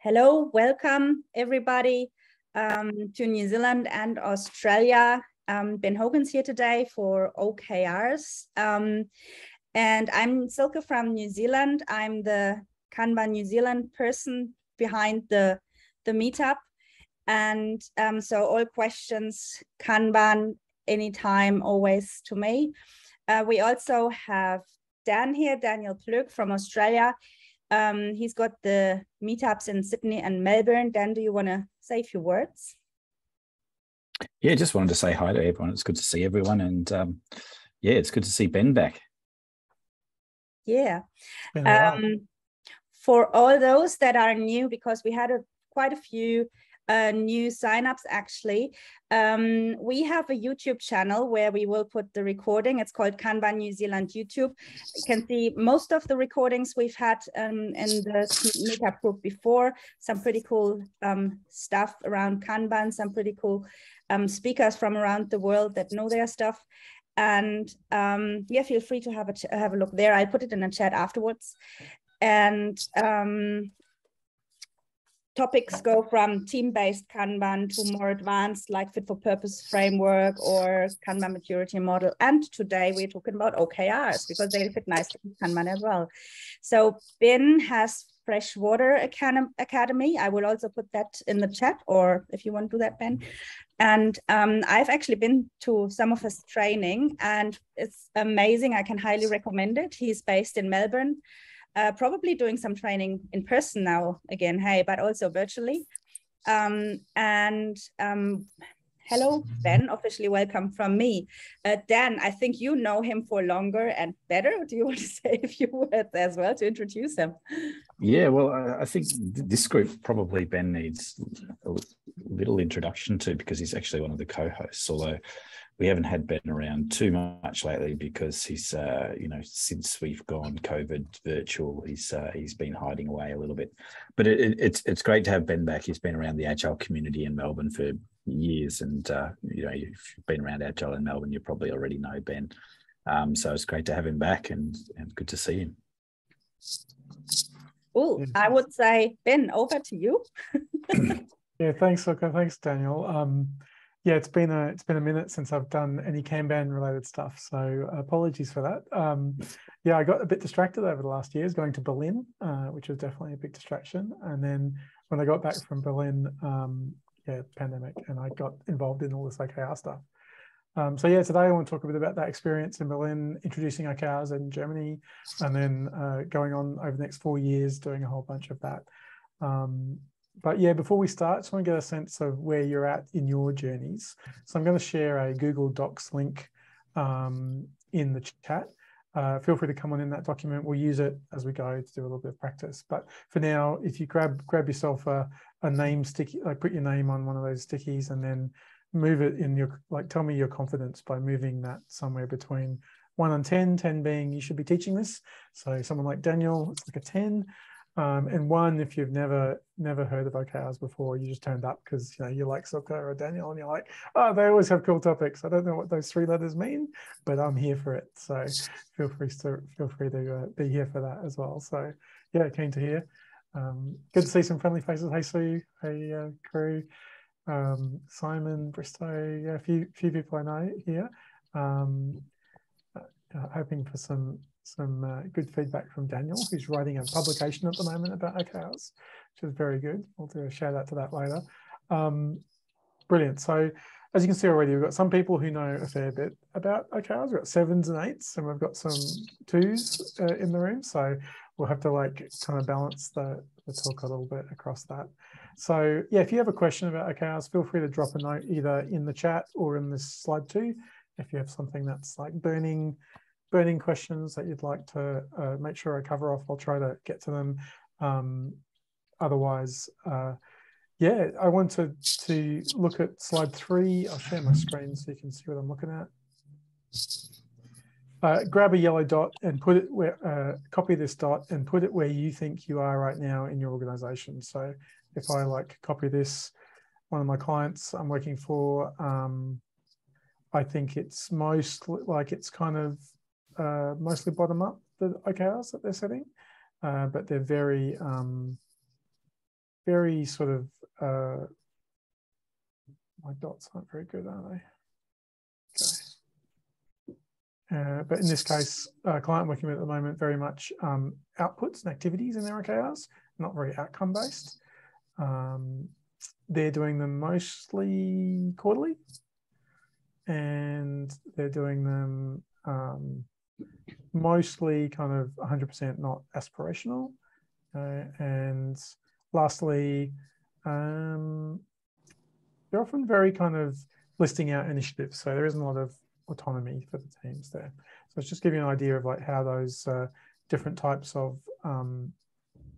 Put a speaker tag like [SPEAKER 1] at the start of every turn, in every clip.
[SPEAKER 1] Hello, welcome everybody to New Zealand and Australia. Ben Hogan's here today for OKRs. And I'm Silke from New Zealand. I'm the Kanban New Zealand person behind the meetup. And so all questions, Kanban, anytime, always to me. We also have Dan here, Daniel Plug from Australia. He's got the meetups in Sydney and Melbourne. Dan, do you want to say a few words?
[SPEAKER 2] Yeah, just wanted to say hi to everyone. It's good to see everyone. And yeah, it's good to see Ben back.
[SPEAKER 1] Yeah. For all those that are new, because we had quite a few new signups actually. We have a YouTube channel where we will put the recording. It's called Kanban New Zealand YouTube. You can see most of the recordings we've had in the meetup group before. Some pretty cool stuff around Kanban, some pretty cool speakers from around the world that know their stuff. And yeah, feel free to have a look there. I'll put it in a chat afterwards. And topics go from team-based Kanban to more advanced, like fit-for-purpose framework or Kanban maturity model. And today we're talking about OKRs because they fit nicely with Kanban as well. So Ben has Freshwater Academy. I will also put that in the chat, or if you want to do that, Ben. And I've actually been to some of his training and it's amazing. I can highly recommend it. He's based in Melbourne. Probably doing some training in person now again, hey, but also virtually. Hello, Ben, officially welcome from me. Dan, I think you know him for longer and better. Do you want to say a few words as well to introduce him?
[SPEAKER 2] Yeah, well, I think this group probably Ben needs a little introduction to because he's actually one of the co-hosts, although we haven't had Ben around too much lately because he's, you know, since we've gone COVID virtual, he's been hiding away a little bit. But it's great to have Ben back. He's been around the Agile community in Melbourne for years, and you know, if you've been around Agile in Melbourne, you probably already know Ben. So it's great to have him back, and good to see him.
[SPEAKER 1] Oh, I would say, Ben, over to you.
[SPEAKER 3] Yeah, thanks, Silke. Thanks, Daniel. Yeah, it's been a minute since I've done any Kanban related stuff, so apologies for that. Yeah, I got a bit distracted over the last years going to Berlin, which was definitely a big distraction. And then when I got back from Berlin, yeah, pandemic, and I got involved in all this OKR stuff. So yeah, today I want to talk a bit about that experience in Berlin, introducing OKRs in Germany, and then going on over the next 4 years, doing a whole bunch of that. But yeah, before we start, I just want to get a sense of where you're at in your journeys. So I'm going to share a Google Docs link in the chat. Feel free to come on in that document. We'll use it as we go to do a little bit of practice. But for now, if you grab yourself a name sticky, like put your name on one of those stickies and then move it in your, like tell me your confidence by moving that somewhere between 1 and 10, 10 being you should be teaching this. So someone like Daniel, it's like a 10. And 1, if you've never heard of OKRs before, you just turned up because you know you like Silke or Daniel, and you're like, oh, they always have cool topics. I don't know what those 3 letters mean, but I'm here for it. So feel free to be here for that as well. So yeah, keen to hear. Good to see some friendly faces. Hey Sue, hey crew, Simon, Bristow, yeah, a few people I know here. Hoping for some good feedback from Daniel, who's writing a publication at the moment about OKRs, which is very good. I'll do a shout out to that later. Brilliant. So as you can see already, we've got some people who know a fair bit about OKRs. We've got 7s and 8s, and we've got some 2s in the room. So we'll have to like kind of balance the talk a little bit across that. So yeah, if you have a question about OKRs, feel free to drop a note either in the chat or in this slide too. If you have something that's like burning questions that you'd like to make sure I cover off, I'll try to get to them. Otherwise, yeah, I wanted to look at slide 3. I'll share my screen so you can see what I'm looking at. Grab a yellow dot and put it where, copy this dot and put it where you think you are right now in your organization. So if I like copy this, one of my clients I'm working for, I think it's mostly like it's kind of mostly bottom up, the OKRs that they're setting, but they're very very sort of, my dots aren't very good, are they? Okay. But in this case, client I'm working with at the moment, very much outputs and activities in their OKRs, not very outcome based. They're doing them mostly quarterly, and they're doing them mostly kind of 100% not aspirational. And lastly, they're often very kind of listing out initiatives. So there isn't a lot of autonomy for the teams there. So it's just giving you an idea of like how those different types of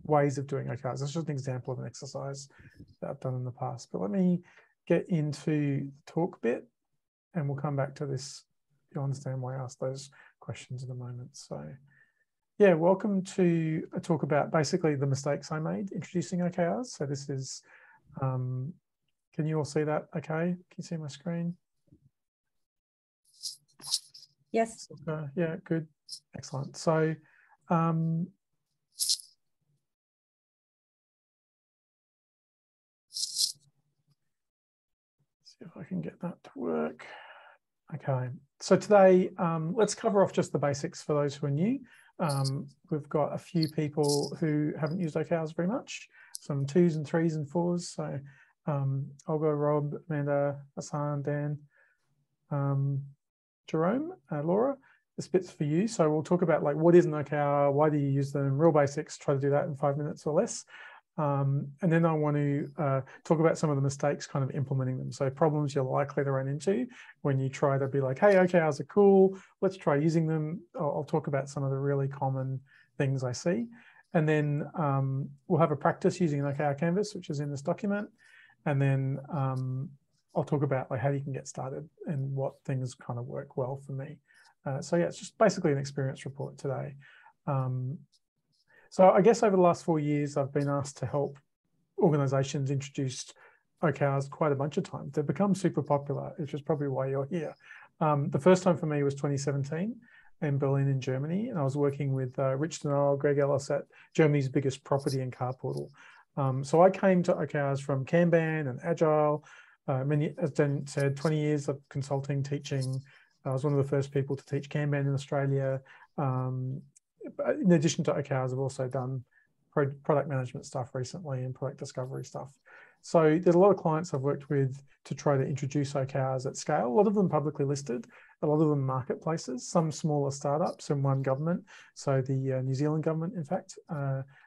[SPEAKER 3] ways of doing OKRs. That's just an example of an exercise that I've done in the past. But let me get into the talk bit, and we'll come back to this. You'll understand why I asked those questions in a moment. So yeah, welcome to a talk about basically the mistakes I made introducing OKRs. So this is, can you all see that okay? Can you see my screen?
[SPEAKER 1] Yes.
[SPEAKER 3] Yeah, good. Excellent. So see if I can get that to work. Okay, so today, let's cover off just the basics for those who are new. We've got a few people who haven't used OKRs very much, some 2s and 3s and 4s. So Olga, Rob, Amanda, Hassan, Dan, Jerome, Laura, this bit's for you. So we'll talk about like what is an OKR, why do you use them, real basics, try to do that in 5 minutes or less. And then I want to talk about some of the mistakes kind of implementing them. So problems you're likely to run into when you try to be like, hey, OKRs are cool, let's try using them. I'll talk about some of the really common things I see. And then we'll have a practice using an OKR canvas, which is in this document. And then I'll talk about like how you can get started and what things kind of work well for me. So yeah, it's just basically an experience report today. So I guess over the last 4 years, I've been asked to help organizations introduce OKRs quite a bunch of times. They've become super popular, which is probably why you're here. The first time for me was 2017 in Berlin in Germany. And I was working with Rich Denal, Greg Ellis at Germany's biggest property and car portal. So I came to OKRs from Kanban and Agile. As Dan said, 20 years of consulting, teaching. I was one of the first people to teach Kanban in Australia. In addition to OKRs, I've also done product management stuff recently and product discovery stuff. So there's a lot of clients I've worked with to try to introduce OKRs at scale. A lot of them publicly listed, a lot of them marketplaces, some smaller startups and one government. So the New Zealand government, in fact,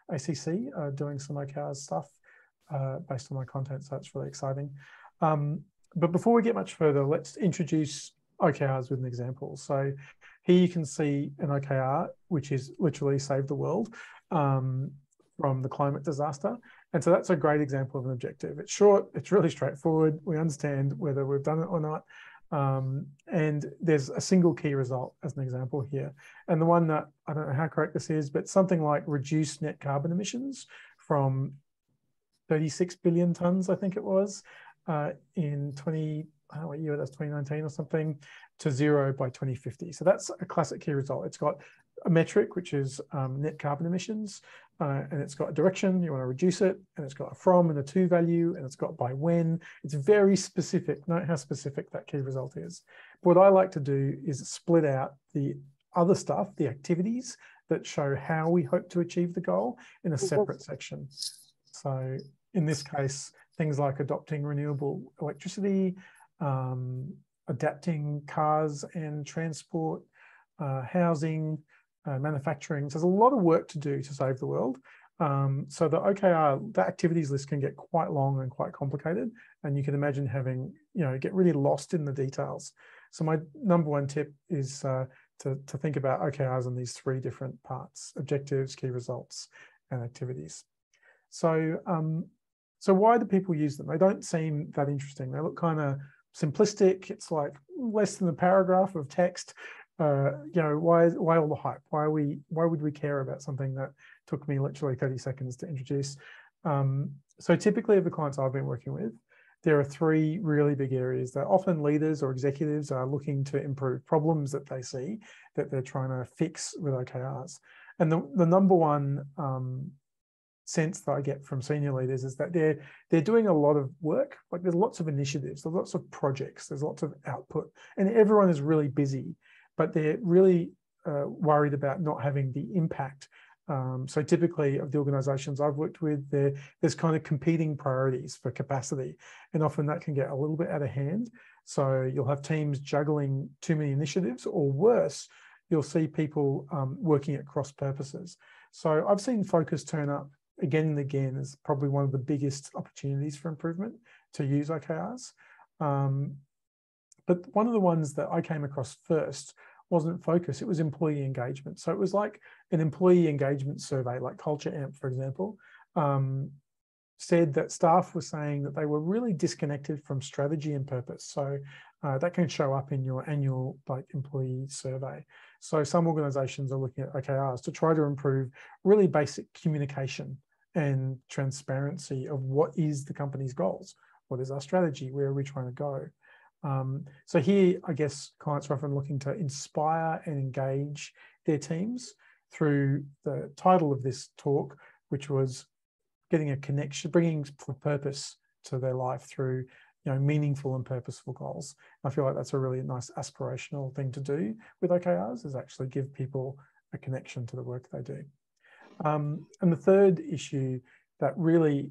[SPEAKER 3] ACC, are doing some OKRs stuff based on my content. So it's really exciting. But before we get much further, let's introduce OKRs with an example. So here you can see an OKR, which is literally save the world from the climate disaster. And so that's a great example of an objective. It's short, it's really straightforward. We understand whether we've done it or not. And there's a single key result as an example here. And the one that, I don't know how correct this is, but something like reduce net carbon emissions from 36 billion tons, I think it was, in 2019 or something, to 0 by 2050. So that's a classic key result. It's got a metric, which is net carbon emissions, and it's got a direction, you want to reduce it, and it's got a from and a to value, and it's got by when. It's very specific. Note how specific that key result is. But what I like to do is split out the other stuff, the activities that show how we hope to achieve the goal in a separate section. So in this case, things like adopting renewable electricity, adapting cars and transport, housing, manufacturing. So there's a lot of work to do to save the world. So the OKR, the activities list can get quite long and quite complicated. And you can imagine having, get really lost in the details. So my number one tip is to think about OKRs in these 3 different parts: objectives, key results, and activities. So, so why do people use them? They don't seem that interesting. They look kind of simplistic. It's like less than a paragraph of text. Why all the hype? Why would we care about something that took me literally 30 seconds to introduce? So typically of the clients I've been working with, there are 3 really big areas that often leaders or executives are looking to improve, problems that they see that they're trying to fix with OKRs. And the number one sense that I get from senior leaders is that they're doing a lot of work. Like there's lots of initiatives, there's lots of projects, there's lots of output, and everyone is really busy, but they're really worried about not having the impact. So typically of the organizations I've worked with, there's kind of competing priorities for capacity, and often that can get a little bit out of hand. So you'll have teams juggling too many initiatives, or worse, you'll see people working at cross purposes. So I've seen focus turn up again and again as probably one of the biggest opportunities for improvement to use OKRs. But one of the ones that I came across first wasn't focus, it was employee engagement. So it was like an employee engagement survey, like Culture Amp, for example, said that staff were saying that they were really disconnected from strategy and purpose. So that can show up in your annual employee survey. So some organizations are looking at OKRs to try to improve really basic communication and transparency of what is the company's goals, what is our strategy, where are we trying to go. So here, I guess clients are often looking to inspire and engage their teams through the title of this talk, which was getting a connection, bringing purpose to their life through meaningful and purposeful goals. I feel like that's a really nice aspirational thing to do with OKRs, is actually give people a connection to the work they do. And the third issue that really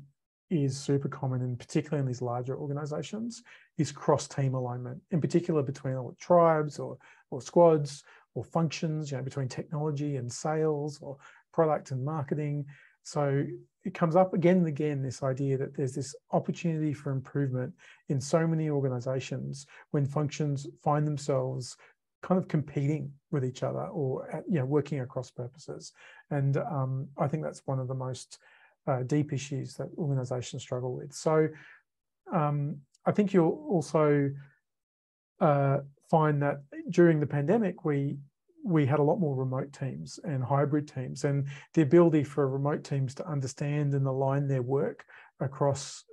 [SPEAKER 3] is super common, and particularly in these larger organizations, is cross-team alignment, in particular between tribes or squads or functions, between technology and sales or product and marketing. So it comes up again and again, this idea that there's this opportunity for improvement in so many organizations when functions find themselves kind of competing with each other or working across purposes. And I think that's one of the most deep issues that organizations struggle with. So I think you'll also find that during the pandemic, we had a lot more remote teams and hybrid teams, and the ability for remote teams to understand and align their work across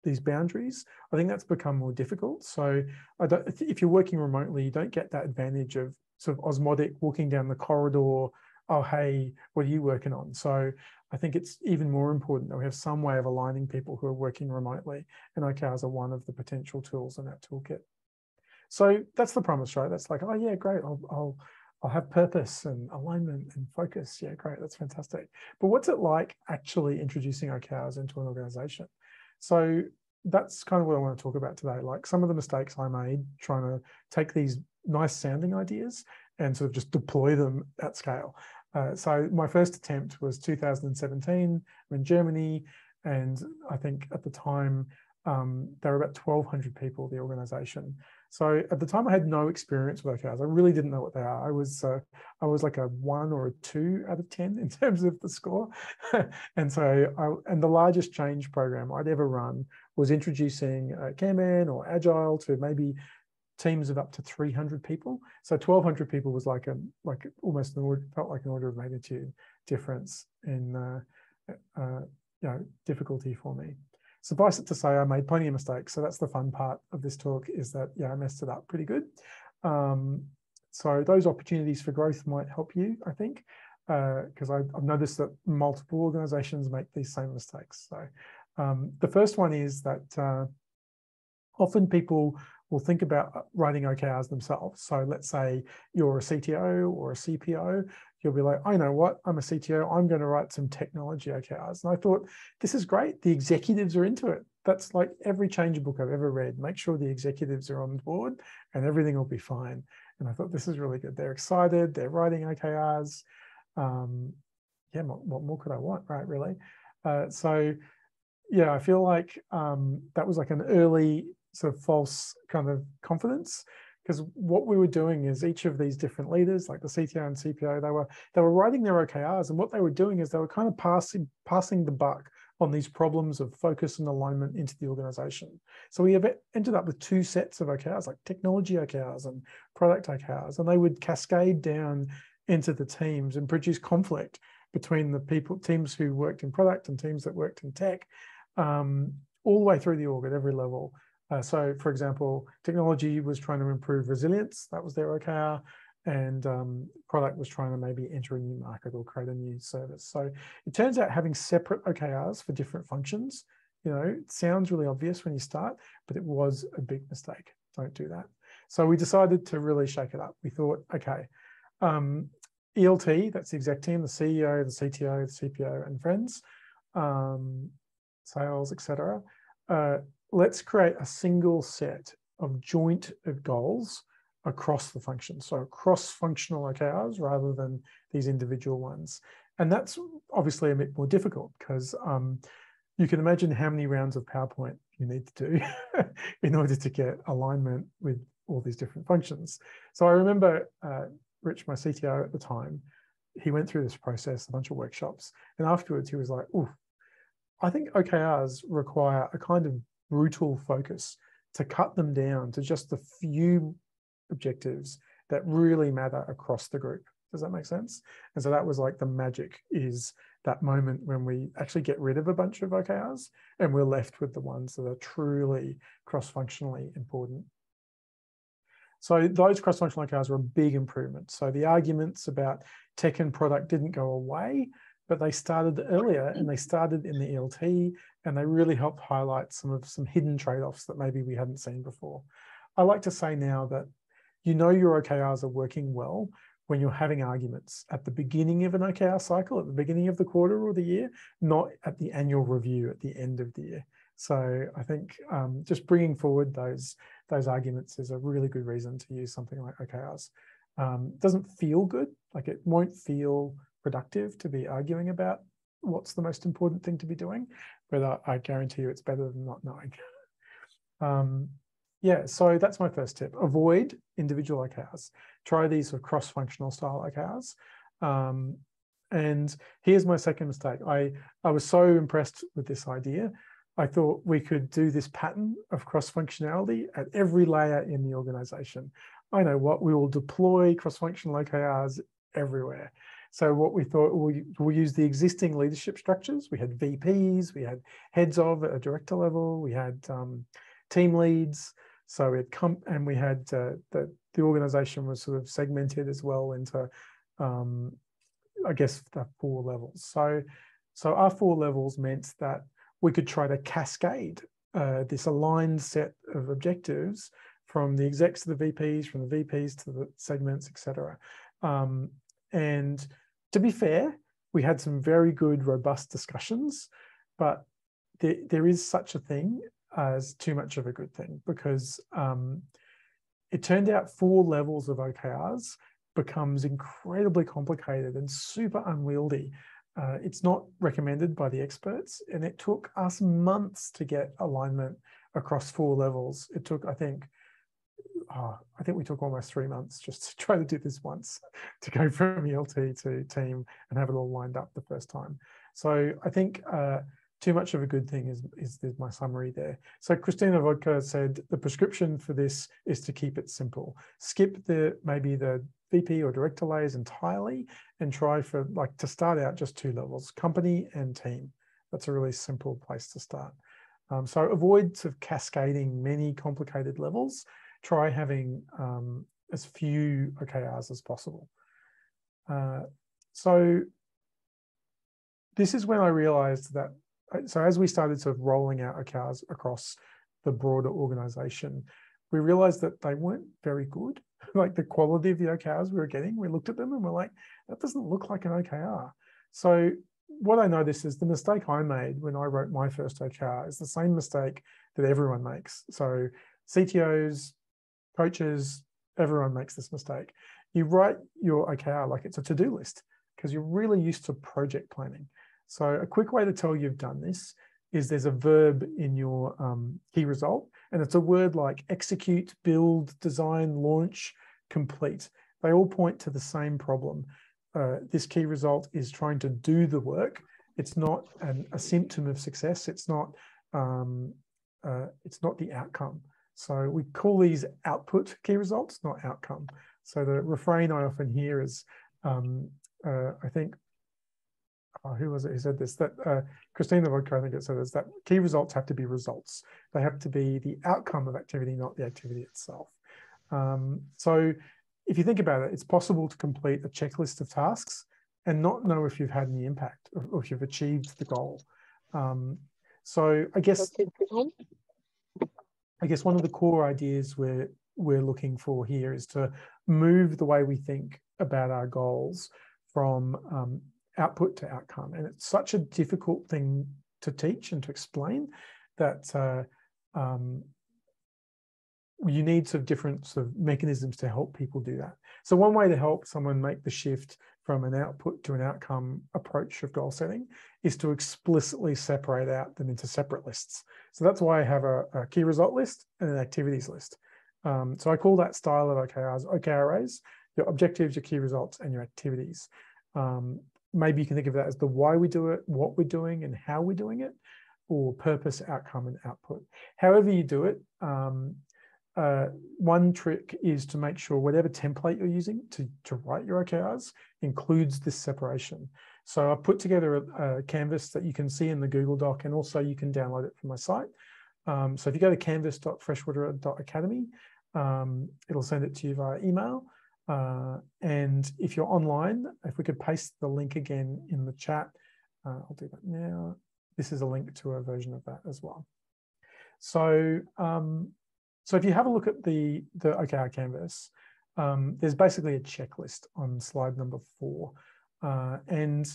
[SPEAKER 3] these boundaries, I think that's become more difficult. So if you're working remotely, you don't get that advantage of sort of osmotic walking down the corridor, oh, hey, what are you working on? So I think it's even more important that we have some way of aligning people who are working remotely, and OKRs are one of the potential tools in that toolkit. So that's the promise, right? That's like, oh yeah, great. I'll have purpose and alignment and focus. Yeah, great. That's fantastic. But what's it like actually introducing OKRs into an organization? So that's kind of what I want to talk about today. Like some of the mistakes I made trying to take these nice sounding ideas and sort of just deploy them at scale. So my first attempt was 2017. I'm in Germany, and I think at the time there were about 1,200 people, the organization. So at the time I had no experience with OKRs. I really didn't know what they are. I was like a 1 or a 2 out of 10 in terms of the score. And so the largest change program I'd ever run was introducing Kanban or Agile to maybe teams of up to 300 people. So 1,200 people was like almost felt like an order of magnitude difference in difficulty for me. Suffice it to say, I made plenty of mistakes. So that's the fun part of this talk, is that I messed it up pretty good. So those opportunities for growth might help you, I think, because I've noticed that multiple organizations make these same mistakes. So the first one is that often people will think about writing OKRs themselves. So let's say you're a CTO or a CPO, you'll be like, I know what, I'm a CTO, I'm going to write some technology OKRs. And I thought, this is great. The executives are into it. That's like every change book I've ever read. Make sure the executives are on board and everything will be fine. And I thought, this is really good. They're excited. They're writing OKRs. Yeah, what more could I want, right, really? So yeah, I feel like that was like an early sort of false kind of confidence, because what we were doing is each of these different leaders, like the CTO and CPO, they were writing their OKRs, and what they were doing is they were kind of passing the buck on these problems of focus and alignment into the organization. So we have ended up with 2 sets of OKRs, like technology OKRs and product OKRs, and they would cascade down into the teams and produce conflict between the teams who worked in product and teams that worked in tech, all the way through the org at every level. So for example, technology was trying to improve resilience. That was their OKR. and product was trying to maybe enter a new market or create a new service. So it turns out having separate OKRs for different functions, it sounds really obvious when you start, but it was a big mistake. Don't do that. So we decided to really shake it up. We thought, okay, ELT, that's the exec team, the CEO, the CTO, the CPO, and friends, sales, etc. Let's create a single set of joint goals across the function. So cross-functional OKRs rather than these individual ones. And that's obviously a bit more difficult because you can imagine how many rounds of PowerPoint you need to do in order to get alignment with all these different functions. So I remember Rich, my CTO at the time, he went through this process, a bunch of workshops, and afterwards he was like, "Ooh, I think OKRs require a kind of brutal focus to cut them down to just the few objectives that really matter across the group." Does that make sense? And so that was like the magic, is that moment when we actually get rid of a bunch of OKRs and we're left with the ones that are truly cross-functionally important. So those cross-functional OKRs were a big improvement. So the arguments about tech and product didn't go away, but they started earlier and they started in the ELT, and they really helped highlight some hidden trade-offs that maybe we hadn't seen before. I like to say now that your OKRs are working well when you're having arguments at the beginning of an OKR cycle, at the beginning of the quarter or the year, not at the annual review at the end of the year. So I think just bringing forward those arguments is a really good reason to use something like OKRs. It doesn't feel good, like it won't feel productive to be arguing about what's the most important thing to be doing, but I guarantee you it's better than not knowing. Yeah, so that's my first tip. Avoid individual OKRs. Try these sort of cross-functional style OKRs. And here's my second mistake. I was so impressed with this idea. I thought we could do this pattern of cross-functionality at every layer in the organization. I know what, we will deploy cross-functional OKRs everywhere. So what we thought, we'll use the existing leadership structures. We had VPs, we had heads of at a director level, we had team leads. So we had the organization was sort of segmented as well into, I guess, the 4 levels. So our 4 levels meant that we could try to cascade this aligned set of objectives from the execs to the VPs, from the VPs to the segments, etc. And to be fair, we had some very good, robust discussions, but there is such a thing as too much of a good thing, because it turned out 4 levels of OKRs becomes incredibly complicated and super unwieldy. It's not recommended by the experts, and it took us months to get alignment across 4 levels. It took, I think we took almost 3 months just to try to do this once, to go from ELT to team and have it all lined up the first time. So I think too much of a good thing is my summary there. So Christina Vodka said the prescription for this is to keep it simple. Skip maybe the VP or director layers entirely and try to start out just 2 levels, company and team. That's a really simple place to start. So avoid sort of cascading many complicated levels. Try having as few OKRs as possible. So this is when I realized that, so as we started sort of rolling out OKRs across the broader organization, we realized that they weren't very good. Like the quality of the OKRs we were getting, we looked at them and we're like, that doesn't look like an OKR. So what I noticed is the mistake I made when I wrote my first OKR is the same mistake that everyone makes. So CTOs, coaches, everyone makes this mistake. You write your OKR like it's a to-do list because you're really used to project planning. So a quick way to tell you've done this is there's a verb in your key result, and it's a word like execute, build, design, launch, complete. They all point to the same problem. This key result is trying to do the work. It's not a symptom of success. It's not the outcome. So we call these output key results, not outcome. So the refrain I often hear is, I think, who was it who said this? That Christina Vodka, I think it said this, that key results have to be results. They have to be the outcome of activity, not the activity itself. So if you think about it, it's possible to complete a checklist of tasks and not know if you've had any impact or if you've achieved the goal. So I guess one of the core ideas we're looking for here is to move the way we think about our goals from output to outcome. And it's such a difficult thing to teach and to explain that you need sort of different sort of mechanisms to help people do that. So one way to help someone make the shift from an output to an outcome approach of goal setting is to explicitly separate out them into separate lists. So that's why I have a key result list and an activities list. So I call that style of OKRs, OKRs, your objectives, your key results, and your activities. Maybe you can think of that as the why we do it, what we're doing, and how we're doing it, or purpose, outcome, and output. However you do it, one trick is to make sure whatever template you're using to write your OKRs includes this separation. So I've put together a canvas that you can see in the Google Doc, and also you can download it from my site. So if you go to canvas.freshwater.academy, it'll send it to you via email. And if you're online, if we could paste the link again in the chat, I'll do that now. This is a link to a version of that as well. So, so if you have a look at the OKR canvas, there's basically a checklist on slide number 4. And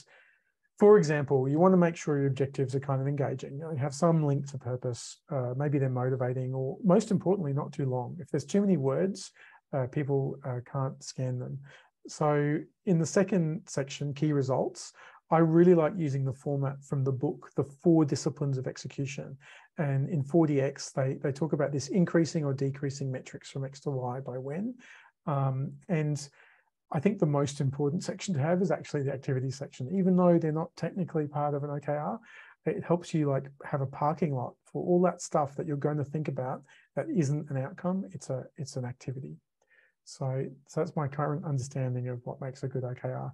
[SPEAKER 3] for example, you want to make sure your objectives are kind of engaging. You have some link to purpose, maybe they're motivating, or most importantly, not too long. If there's too many words, people can't scan them. So in the second section, key results, I really like using the format from the book, The 4 Disciplines of Execution. And in 4DX, they talk about this increasing or decreasing metrics from X to Y by when. And I think the most important section to have is actually the activity section. Even though they're not technically part of an OKR, it helps you like have a parking lot for all that stuff that you're going to think about that isn't an outcome, it's an activity. So that's my current understanding of what makes a good OKR.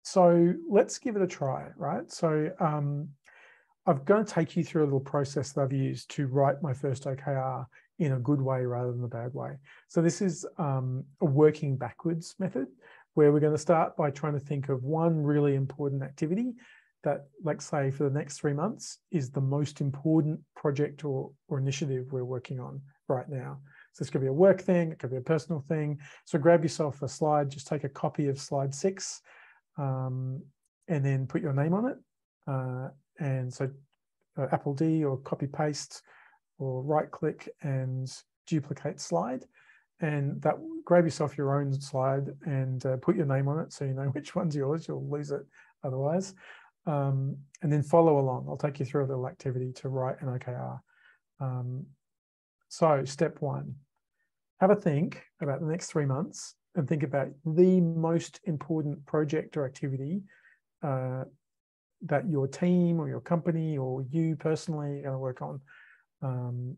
[SPEAKER 3] So let's give it a try, right? So I'm going to take you through a little process that I've used to write my first OKR in a good way rather than a bad way. So this is a working backwards method where we're going to start by trying to think of one really important activity that, like say, for the next 3 months is the most important project or initiative we're working on right now. So this could be a work thing, it could be a personal thing. So grab yourself a slide, just take a copy of slide 6 and then put your name on it. And so Apple D or copy paste or right click and duplicate slide. And that grab yourself your own slide and put your name on it so you know which one's yours, you'll lose it otherwise. And then follow along. I'll take you through a little activity to write an OKR. So step 1, have a think about the next 3 months and think about the most important project or activity that your team or your company or you personally are going to work on.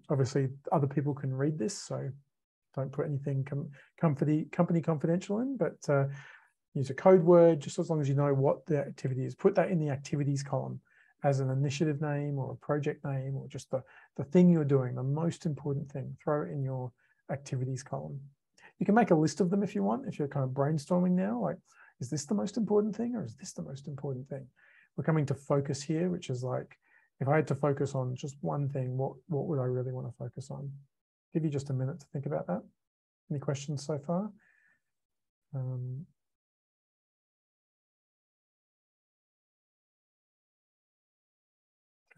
[SPEAKER 3] Obviously, other people can read this, so don't put anything company confidential in, but use a code word just as long as you know what the activity is. Put that in the activities column as an initiative name or a project name or just the thing you're doing, the most important thing. Throw it in your activities column. You can make a list of them if you want, if you're kind of brainstorming now, like, is this the most important thing or is this the most important thing? We're coming to focus here, which is like, if I had to focus on just one thing, what would I really want to focus on? Give you just a minute to think about that. Any questions so far?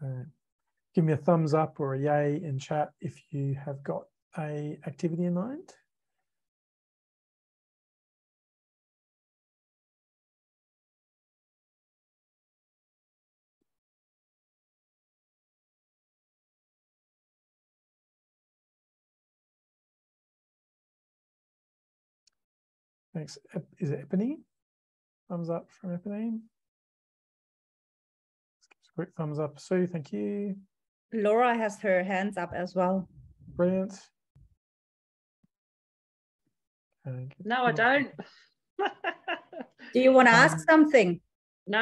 [SPEAKER 3] Okay. Give me a thumbs up or a yay in chat if you have got an activity in mind. Thanks. Is it Eponine? Thumbs up from Eponine. Quick thumbs up, Sue, thank you.
[SPEAKER 1] Laura has her hands up as well.
[SPEAKER 3] Brilliant.
[SPEAKER 4] No, I don't.
[SPEAKER 1] Do you want to ask something?
[SPEAKER 4] No,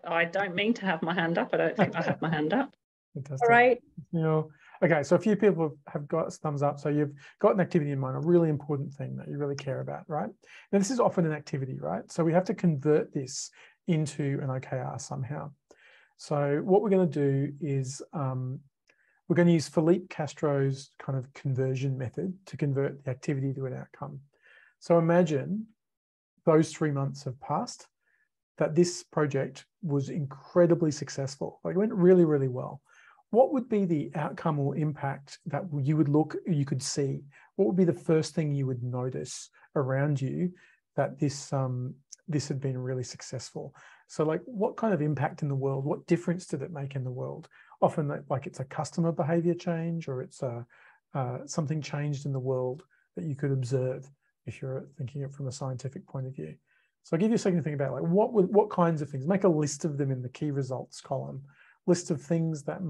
[SPEAKER 4] I don't mean to have my hand up. I don't think I have my hand up.
[SPEAKER 3] Fantastic.
[SPEAKER 1] All right.
[SPEAKER 3] You know, Okay, so a few people have got thumbs up. So you've got an activity in mind, a really important thing that you really care about, right? Now this is often an activity, right? So we have to convert this into an OKR somehow. So what we're going to do is we're going to use Philippe Castro's kind of conversion method to convert the activity to an outcome. So imagine those 3 months have passed, that this project was incredibly successful. Like it went really, really well. What would be the outcome or impact that you could see? What would be the first thing you would notice around you that this had been really successful? So like what kind of impact in the world, what difference did it make in the world? Often like it's a customer behavior change, or it's something changed in the world that you could observe if you're thinking it from a scientific point of view. So I'll give you a second to think about like what kinds of things, make a list of them in the key results column, list of things that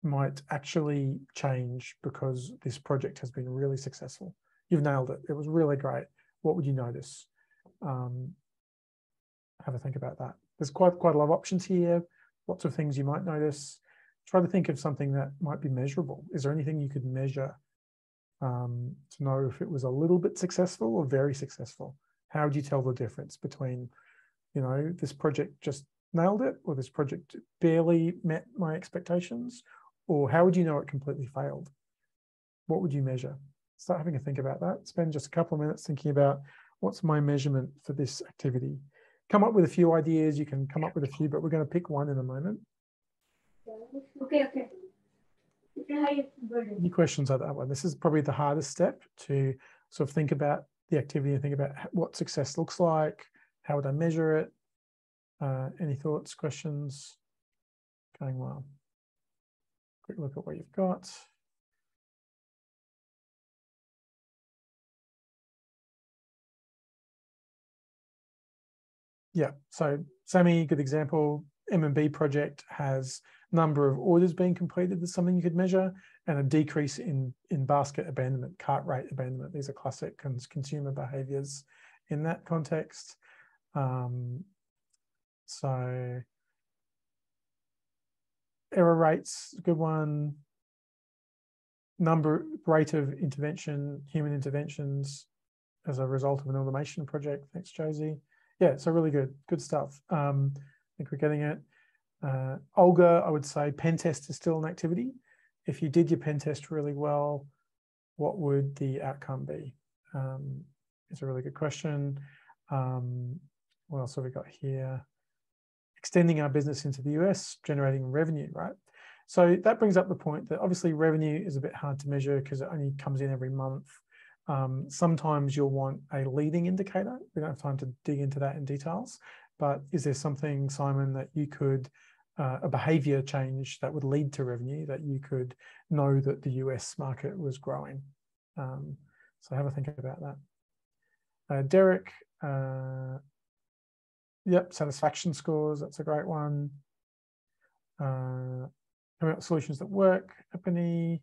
[SPEAKER 3] might actually change because this project has been really successful. You've nailed it. It was really great. What would you notice? Have a think about that. There's quite a lot of options here. Lots of things you might notice. Try to think of something that might be measurable. Is there anything you could measure to know if it was a little bit successful or very successful? How would you tell the difference between, you know, this project just nailed it, or this project barely met my expectations, or how would you know it completely failed? What would you measure? Start having a think about that. Spend just a couple of minutes thinking about what's my measurement for this activity. Come up with a few ideas. You can come up with a few, but we're going to pick one in a moment.
[SPEAKER 5] Okay.
[SPEAKER 3] Any questions on that one? This is probably the hardest step, to sort of think about the activity and think about what success looks like. How would I measure it? Any thoughts, questions? Going well. Quick look at what you've got. Yeah, so Sammy, good example. M&B project has number of orders being completed. That's something you could measure, and a decrease in basket abandonment, cart rate abandonment. These are classic consumer behaviors in that context. So error rates, a good one. Rate of intervention, human interventions as a result of an automation project. Thanks, Josie. Yeah, so really good stuff. I think we're getting it. Olga, I would say pen test is still an activity. If you did your pen test really well, what would the outcome be? It's a really good question. What else have we got here? Extending our business into the US, generating revenue, right? So that brings up the point that obviously revenue is a bit hard to measure because it only comes in every month. Sometimes you'll want a leading indicator. We don't have time to dig into that in details, but is there something, Simon, that you could, a behavior change that would lead to revenue that you could know that the US market was growing? So have a think about that. Derek, yep, satisfaction scores, that's a great one. Solutions that work, Epony.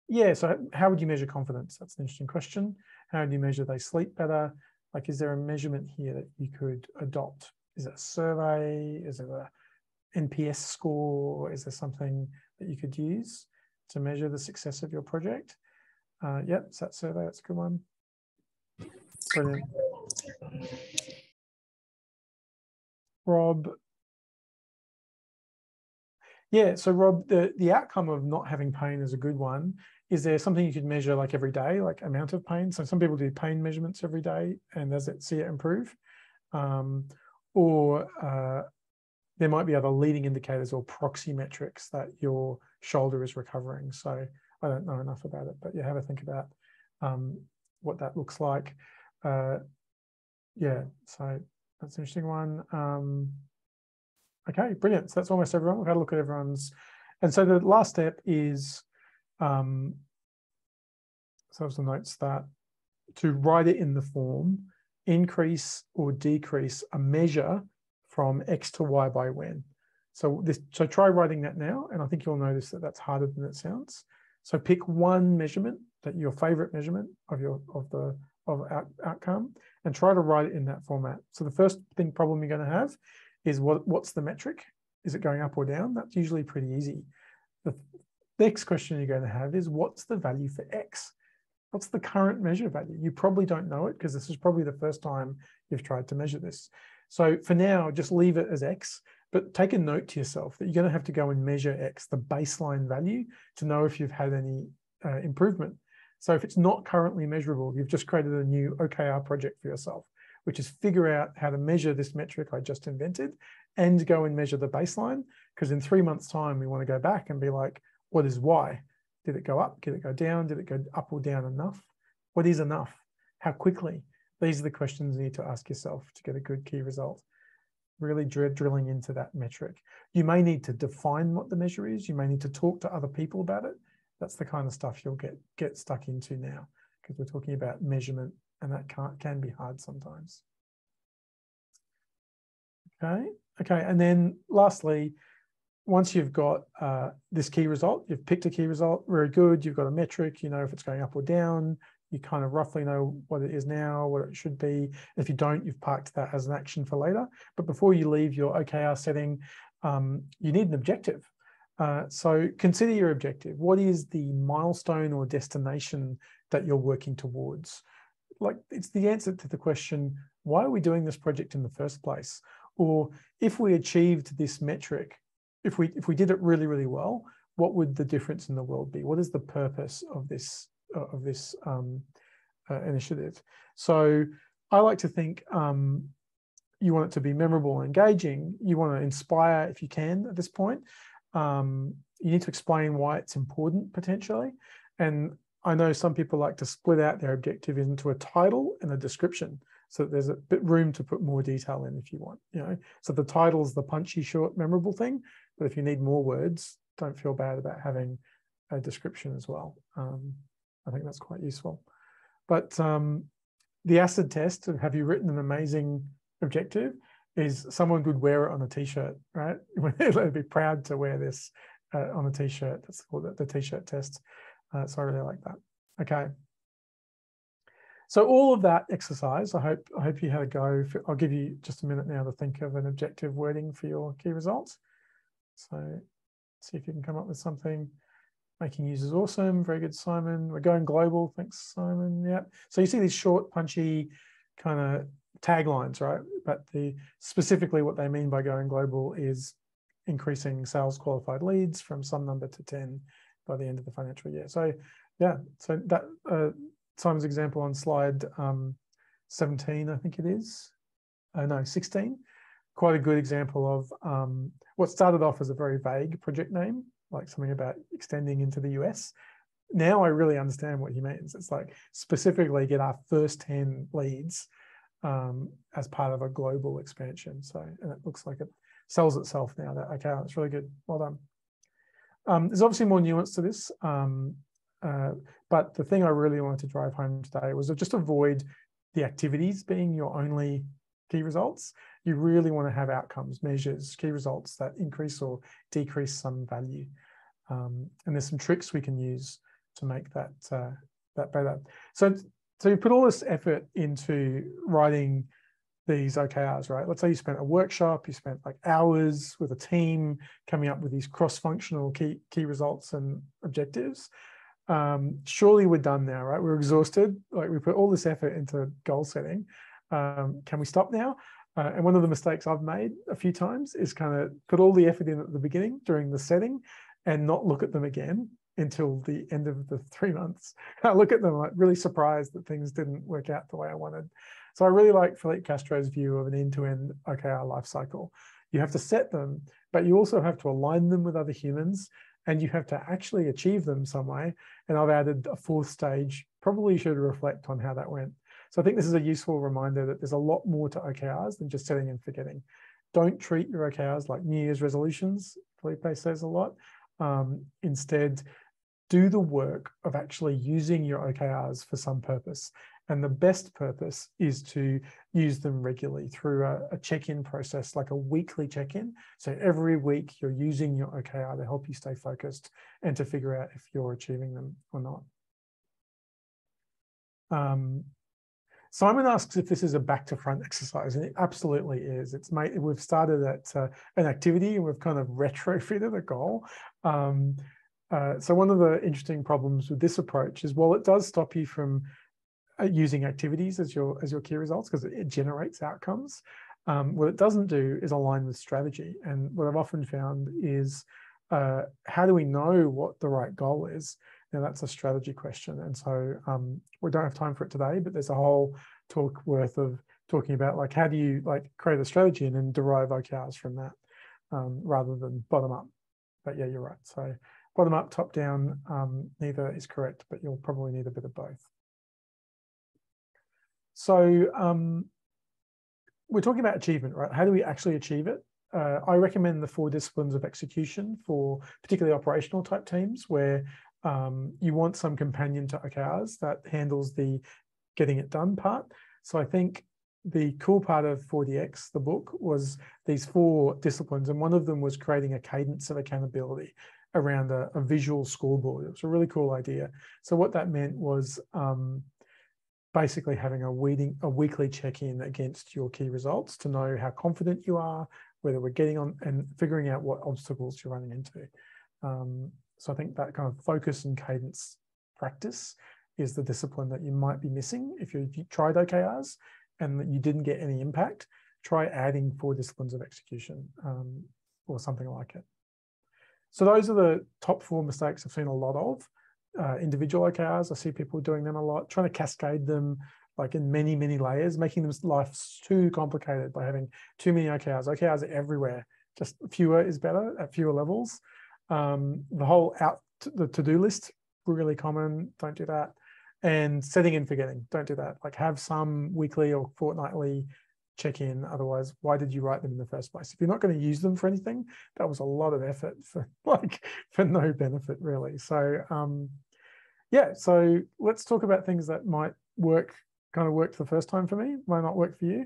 [SPEAKER 3] Yeah, so how would you measure confidence? That's an interesting question. How do you measure they sleep better? Like, is there a measurement here that you could adopt? Is it a survey? Is it a NPS score? Is there something that you could use to measure the success of your project? Yep, it's that survey, that's a good one. Brilliant. Rob. Yeah, so Rob, the outcome of not having pain is a good one. Is there something you could measure like every day, like amount of pain? So some people do pain measurements every day, and does it see it improve? Or there might be other leading indicators or proxy metrics that your shoulder is recovering. So I don't know enough about it, but yeah, have a think about what that looks like. Yeah, so that's an interesting one. Okay, brilliant. So that's almost everyone. We've had a look at everyone's. And so the last step is, so the notes that to write it in the form, increase or decrease a measure from X to Y by when. So try writing that now, and I think you'll notice that that's harder than it sounds. So pick one measurement, that your favorite measurement of outcome, and try to write it in that format. So the first problem you're going to have is what's the metric? Is it going up or down? That's usually pretty easy. The next question you're going to have is, what's the value for X? What's the current measure value? You probably don't know it because this is probably the first time you've tried to measure this. So for now, just leave it as X, but take a note to yourself that you're going to have to go and measure X, the baseline value, to know if you've had any improvement. So if it's not currently measurable, you've just created a new OKR project for yourself, which is figure out how to measure this metric I just invented and go and measure the baseline. Because in 3 months' time, we want to go back and be like, what is Y? Did it go up? Did it go down? Did it go up or down enough? What is enough? How quickly? These are the questions you need to ask yourself to get a good key result. Really drilling into that metric. You may need to define what the measure is. You may need to talk to other people about it. That's the kind of stuff you'll get stuck into now, because we're talking about measurement, and that can be hard sometimes. Okay, and then lastly, once you've got this key result, you've picked a key result, very good, you've got a metric, you know if it's going up or down, you kind of roughly know what it is now, what it should be. If you don't, you've parked that as an action for later. But before you leave your OKR setting, you need an objective. So consider your objective. What is the milestone or destination that you're working towards? Like, it's the answer to the question, why are we doing this project in the first place? Or if we achieved this metric, if we did it really, really well, what would the difference in the world be? What is the purpose of this initiative? So I like to think you want it to be memorable and engaging. You want to inspire if you can at this point. You need to explain why it's important potentially. And I know some people like to split out their objective into a title and a description, so that there's a bit room to put more detail in if you want, you know. So the title's the punchy, short, memorable thing, but if you need more words, don't feel bad about having a description as well. I think that's quite useful. But the acid test of have you written an amazing objective is someone could wear it on a t-shirt, right? They'd be proud to wear this on a t-shirt. That's called the t-shirt test. So I really like that. Okay. So all of that exercise, I hope you had a go. I'll give you just a minute now to think of an objective wording for your key results. So see if you can come up with something. Making users awesome. Very good, Simon. We're going global. Thanks, Simon. Yeah. So you see these short, punchy kind of taglines, right? But specifically what they mean by going global is increasing sales qualified leads from some number to 10 by the end of the financial year. So yeah, so that Simon's example on slide 17, I think it is. No, 16. Quite a good example of what started off as a very vague project name, like something about extending into the US. Now I really understand what he means. It's like specifically get our first 10 leads as part of a global expansion. So, and it looks like it sells itself now. Okay, that's really good. Well done. There's obviously more nuance to this, but the thing I really wanted to drive home today was to just avoid the activities being your only key results. You really want to have outcomes, measures, key results that increase or decrease some value. And there's some tricks we can use to make that better. So you put all this effort into writing these OKRs, right? Let's say you spent a workshop, you spent like hours with a team coming up with these cross-functional key results and objectives. Surely we're done now, right? We're exhausted. Like we put all this effort into goal setting. Can we stop now? And one of the mistakes I've made a few times is kind of put all the effort in at the beginning during the setting and not look at them again until the end of the 3 months. I look at them like really surprised that things didn't work out the way I wanted. So I really like Philippe Castro's view of an end-to-end OKR life cycle. You have to set them, but you also have to align them with other humans, and you have to actually achieve them some way. And I've added a fourth stage, probably should reflect on how that went. So I think this is a useful reminder that there's a lot more to OKRs than just setting and forgetting. Don't treat your OKRs like New Year's resolutions, Felipe says a lot. Instead, do the work of actually using your OKRs for some purpose. And the best purpose is to use them regularly through a check-in process, like a weekly check-in. So every week you're using your OKR to help you stay focused and to figure out if you're achieving them or not. Simon asks if this is a back to front exercise, and it absolutely is. We've started at an activity and we've kind of retrofitted a goal. So one of the interesting problems with this approach is, while it does stop you from using activities as your key results because it generates outcomes, what it doesn't do is align with strategy. And what I've often found is, how do we know what the right goal is? Now, that's a strategy question. And so we don't have time for it today, but there's a whole talk worth of talking about, like, how do you create a strategy and then derive OKRs from that, rather than bottom up. But yeah, you're right. So bottom up, top down, neither is correct, but you'll probably need a bit of both. So we're talking about achievement, right? How do we actually achieve it? I recommend the 4 disciplines of execution for particularly operational type teams, where you want some companion to OKRs that handles the getting it done part. So I think the cool part of 4DX, the book, was these 4 disciplines, and one of them was creating a cadence of accountability around a visual scoreboard. It was a really cool idea. So what that meant was basically having a weekly check-in against your key results to know how confident you are, whether we're getting on, and figuring out what obstacles you're running into. So I think that kind of focus and cadence practice is the discipline that you might be missing. If you tried OKRs and that you didn't get any impact, try adding 4 disciplines of execution or something like it. So those are the top 4 mistakes I've seen a lot of. Individual OKRs, I see people doing them a lot, trying to cascade them like in many, many layers, making them life too complicated by having too many OKRs. OKRs are everywhere. Just fewer is better at fewer levels. The whole the to-do list, really common. Don't do that. And setting and forgetting, don't do that. Like, have some weekly or fortnightly check-in. Otherwise, why did you write them in the first place? If you're not going to use them for anything, that was a lot of effort for no benefit, really. So yeah, so let's talk about things that might kind of worked the first time for me, might not work for you.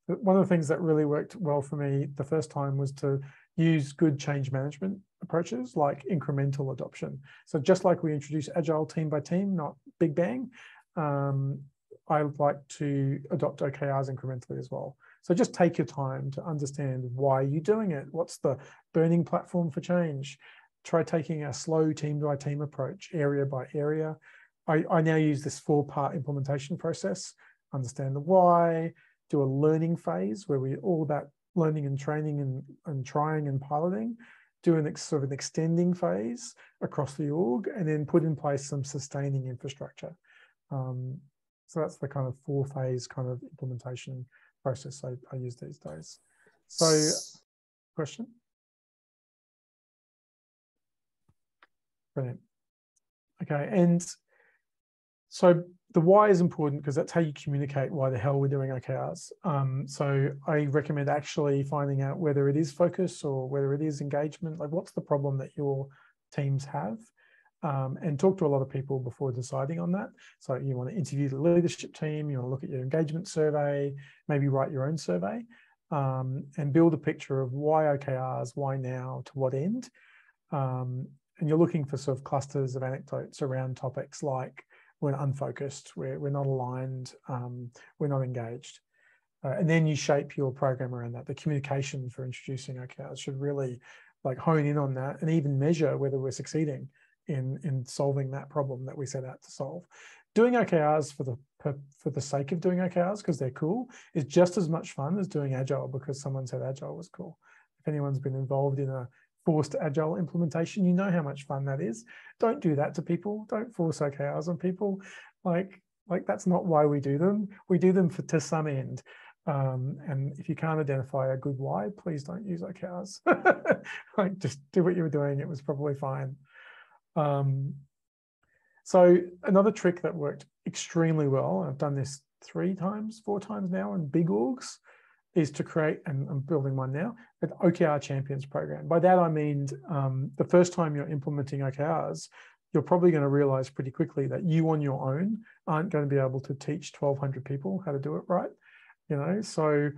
[SPEAKER 3] But one of the things that really worked well for me the first time was to use good change management approaches like incremental adoption. So just like we introduce agile team by team, not big bang, I like to adopt OKRs incrementally as well. So just take your time to understand why you're doing it. What's the burning platform for change? Try taking a slow team by team approach, area by area. I now use this 4-part implementation process, understand the why, do a learning phase where we're all about learning and training and trying and piloting, do an sort of an extending phase across the org, and then put in place some sustaining infrastructure. So that's the kind of 4-phase kind of implementation process I use these days. So, question? Brilliant. Okay, and so the why is important because that's how you communicate why the hell we're doing OKRs. So I recommend actually finding out whether it is focus or whether it is engagement, like what's the problem that your teams have, and talk to a lot of people before deciding on that. So you want to interview the leadership team, you want to look at your engagement survey, maybe write your own survey, and build a picture of why OKRs, why now, to what end. And you're looking for sort of clusters of anecdotes around topics like we're unfocused, we're not aligned, we're not engaged. And then you shape your program around that. The communication for introducing OKRs should really like hone in on that and even measure whether we're succeeding in solving that problem that we set out to solve. Doing OKRs for the sake of doing OKRs because they're cool is just as much fun as doing Agile because someone said Agile was cool. If anyone's been involved in a forced Agile implementation, you know how much fun that is. Don't do that to people. Don't force OKRs on people. Like that's not why we do them. We do them to some end. And if you can't identify a good why, please don't use OKRs. Like just do what you were doing. It was probably fine. So another trick that worked extremely well, and I've done this 4 times now in big orgs, is to create, and I'm building one now, an OKR champions program. By that, I mean, the first time you're implementing OKRs, you're probably going to realize pretty quickly that you on your own aren't going to be able to teach 1,200 people how to do it right. So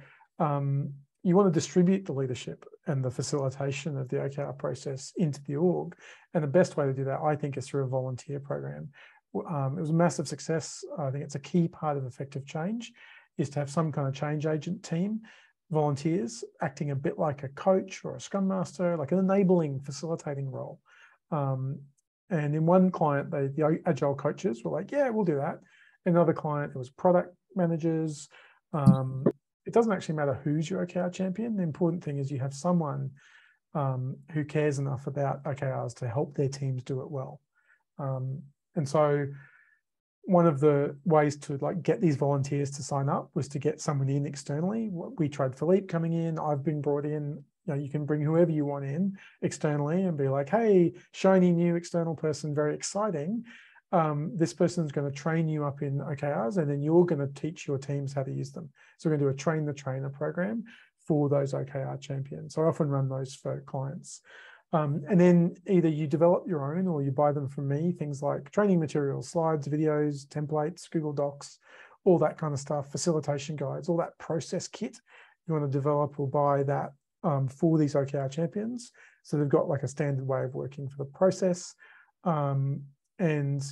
[SPEAKER 3] you want to distribute the leadership and the facilitation of the OKR process into the org. And the best way to do that, I think, is through a volunteer program it was a massive success. I think it's a key part of effective change is to have some kind of change agent team, volunteers acting a bit like a coach or a scrum master, like an enabling, facilitating role. And in one client, the agile coaches were like, yeah, we'll do that. In another client, it was product managers. It doesn't actually matter who's your OKR champion. The important thing is you have someone who cares enough about OKRs to help their teams do it well. And so one of the ways to like get these volunteers to sign up was to get someone in externally. We tried Philippe coming in. I've been brought in. You know, you can bring whoever you want in externally and be like, hey, shiny new external person, very exciting. This person's going to train you up in OKRs, and then you're going to teach your teams how to use them. So we're going to do a train the trainer program for those OKR champions. So I often run those for clients. And then either you develop your own or you buy them from me, things like training materials, slides, videos, templates, Google Docs, all that kind of stuff, facilitation guides, all that process kit. You want to develop or buy that for these OKR champions. So they've got like a standard way of working for the process. And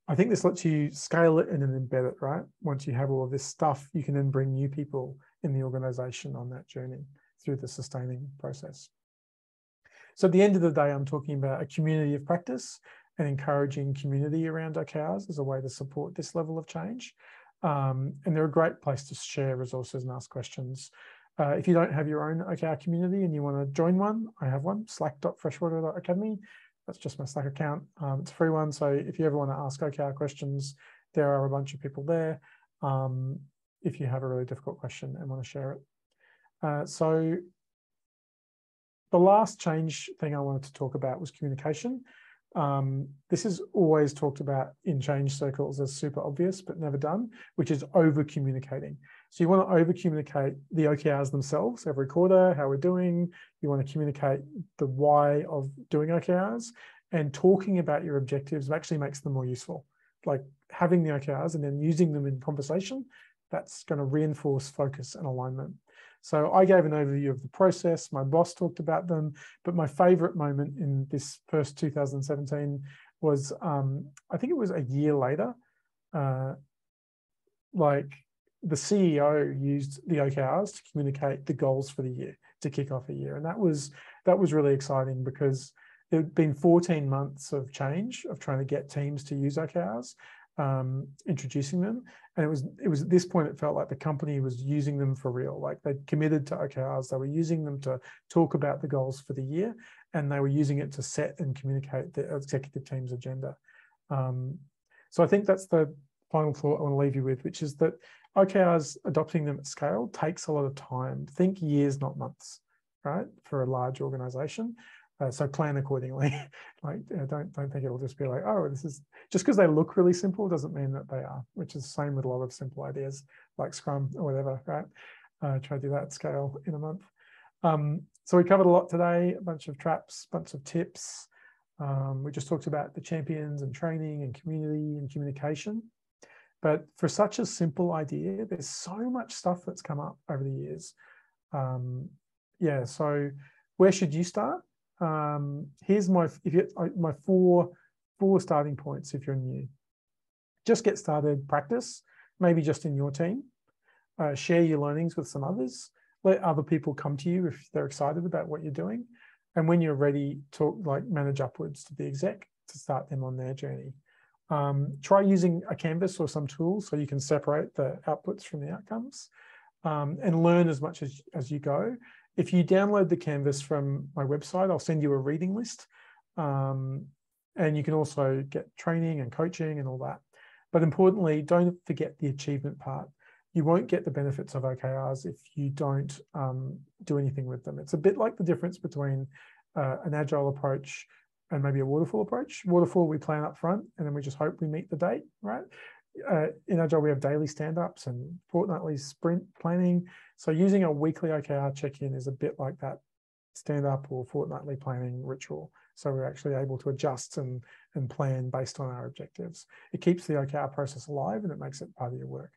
[SPEAKER 3] I think this lets you scale it and then embed it, right? Once you have all of this stuff, you can then bring new people in the organization on that journey through the sustaining process. So at the end of the day, I'm talking about a community of practice and encouraging community around OKRs as a way to support this level of change. And they're a great place to share resources and ask questions. If you don't have your own OKR community and you want to join one, I have one, slack.freshwater.academy. That's just my Slack account. It's a free one. So if you ever want to ask OKR questions, there are a bunch of people there. If you have a really difficult question and want to share it. So the last change thing I wanted to talk about was communication. This is always talked about in change circles as super obvious, but never done, which is over communicating. So you want to over communicate the OKRs themselves every quarter, how we're doing. You want to communicate the why of doing OKRs, and talking about your objectives actually makes them more useful. Like having the OKRs and then using them in conversation, that's going to reinforce focus and alignment. So I gave an overview of the process. My boss talked about them, but my favorite moment in this first 2017 was, I think it was a year later, like the CEO used the OKRs to communicate the goals for the year to kick off a year. And that was really exciting because there had been 14 months of change of trying to get teams to use OKRs, introducing them. And it was at this point, it felt like the company was using them for real. Like they'd committed to OKRs. They were using them to talk about the goals for the year, and they were using it to set and communicate the executive team's agenda. So I think that's the final thought I want to leave you with, which is that OKRs, adopting them at scale takes a lot of time. Think years, not months, right? For a large organization. So plan accordingly. Like don't think it'll just be like, oh, this is just because they look really simple doesn't mean that they are, which is the same with a lot of simple ideas like Scrum or whatever, right? Try to do that at scale in a month. So we covered a lot today, a bunch of traps, bunch of tips. We just talked about the champions and training and community and communication. But for such a simple idea, there's so much stuff that's come up over the years. Yeah, so where should you start? Here's my four starting points if you're new. Just get started, practice, maybe just in your team. Share your learnings with some others. Let other people come to you if they're excited about what you're doing. And when you're ready, manage upwards to the exec to start them on their journey. Try using a canvas or some tool so you can separate the outputs from the outcomes, and learn as much as you go. If you download the canvas from my website, I'll send you a reading list. And you can also get training and coaching and all that. But importantly, don't forget the achievement part. You won't get the benefits of OKRs if you don't do anything with them. It's a bit like the difference between an agile approach and maybe a waterfall approach. Waterfall, we plan up front and then we just hope we meet the date, right? In Agile, we have daily stand-ups and fortnightly sprint planning. So using a weekly OKR check-in is a bit like that stand-up or fortnightly planning ritual. So we're actually able to adjust and plan based on our objectives. It keeps the OKR process alive and it makes it part of your work.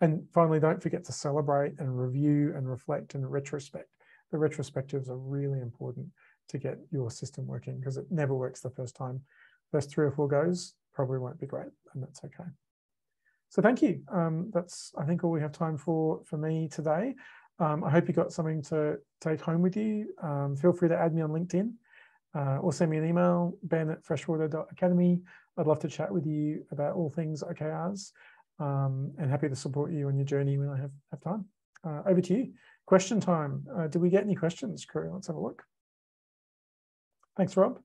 [SPEAKER 3] And finally, don't forget to celebrate and review and reflect and retrospect. The retrospectives are really important to get your system working because it never works the first time. First 3 or 4 goes, probably won't be great, and that's okay. So thank you. That's, I think, all we have time for me today. I hope you got something to take home with you. Feel free to add me on LinkedIn or send me an email, ben@freshwater.academy. I'd love to chat with you about all things OKRs, and happy to support you on your journey when I have time. Over to you. Question time. Did we get any questions, crew? Let's have a look. Thanks, Rob.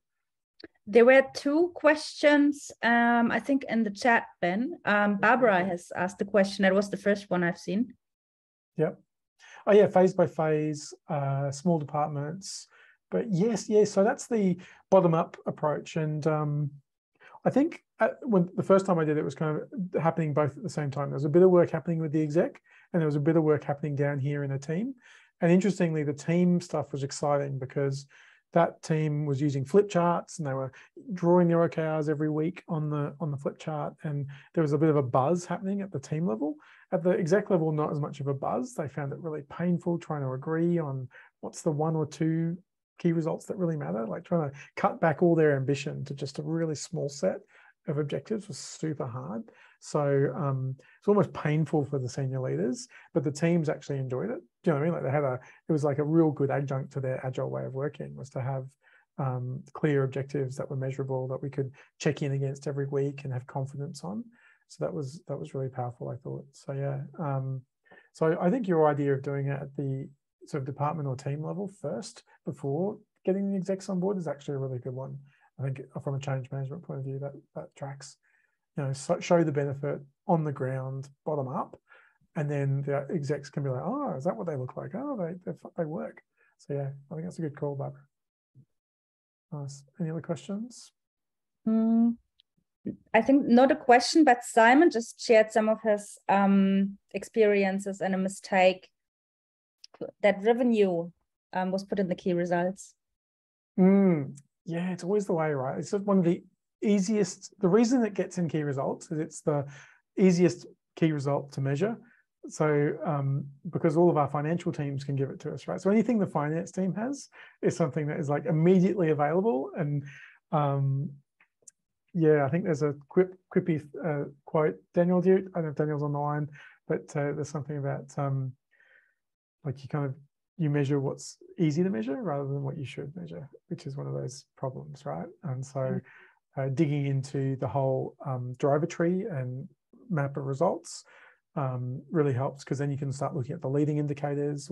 [SPEAKER 1] There were 2 questions, I think, in the chat, Ben. Barbara has asked the question. That was the first one I've seen.
[SPEAKER 3] Yep. Oh, yeah, phase by phase, small departments. But yes, so that's the bottom-up approach. And I think when the first time I did it, was kind of happening both at the same time. There was a bit of work happening with the exec, and there was a bit of work happening down here in a team. And interestingly, the team stuff was exciting because that team was using flip charts, and they were drawing their OKRs every week on the flip chart. And there was a bit of a buzz happening at the team level. At the exec level, not as much of a buzz. They found it really painful trying to agree on what's the 1 or 2 key results that really matter. Like trying to cut back all their ambition to just a really small set of objectives was super hard. So it's almost painful for the senior leaders, but the teams actually enjoyed it. Do you know what I mean? Like they had it was like a real good adjunct to their agile way of working, was to have clear objectives that were measurable, that we could check in against every week and have confidence on. So that was really powerful, I thought. So yeah, so I think your idea of doing it at the sort of department or team level first before getting the execs on board is actually a really good one. I think from a change management point of view, that tracks. You know, show the benefit on the ground, bottom up, and then the execs can be like, oh, is that what they look like? Oh, they work. So yeah, I think that's a good call, Barbara. Nice. Any other questions?
[SPEAKER 1] I think not a question, but Simon just shared some of his experiences and a mistake that revenue was put in the key results.
[SPEAKER 3] Yeah, it's always the way, right? It's one of the easiest. The reason it gets in key results is it's the easiest key result to measure. So because all of our financial teams can give it to us, right? So anything the finance team has is something that is like immediately available. And yeah, I think there's a quippy quote. Daniel, I don't know if Daniel's on the line, but there's something about like you measure what's easy to measure rather than what you should measure, which is one of those problems, right? And so digging into the whole driver tree and map of results really helps, because then you can start looking at the leading indicators,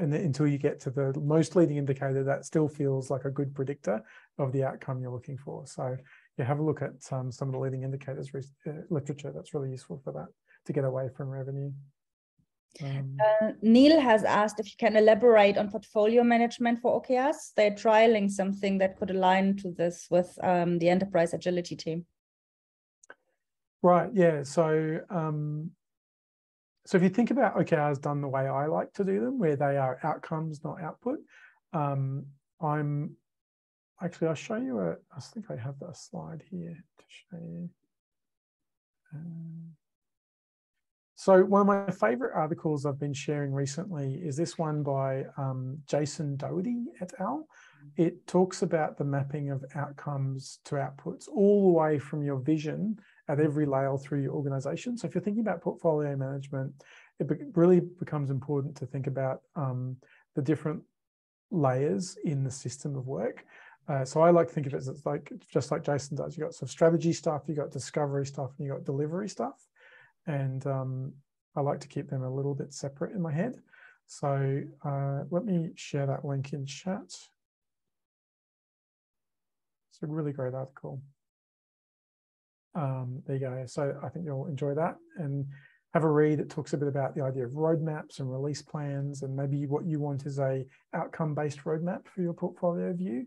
[SPEAKER 3] and until you get to the most leading indicator, that still feels like a good predictor of the outcome you're looking for. So yeah, have a look at some of the leading indicators literature. That's really useful for that, to get away from revenue.
[SPEAKER 1] Neil has asked if you can elaborate on portfolio management for OKRs. They're trialing something that could align to this with the enterprise agility team.
[SPEAKER 3] Right. Yeah. So so if you think about OKRs done the way I like to do them, where they are outcomes, not output, I'll show you I think I have that slide here to show you. So one of my favorite articles I've been sharing recently is this one by Jason Doherty et al. It talks about the mapping of outcomes to outputs all the way from your vision at every layer through your organization. So if you're thinking about portfolio management, it really becomes important to think about the different layers in the system of work. So I like to think of it as just like Jason does. You've got some strategy stuff, you've got discovery stuff, and you've got delivery stuff. And I like to keep them a little bit separate in my head. So let me share that link in chat. It's a really great article. There you go. So I think you'll enjoy that and have a read. It talks a bit about the idea of roadmaps and release plans, and maybe what you want is a outcome-based roadmap for your portfolio view.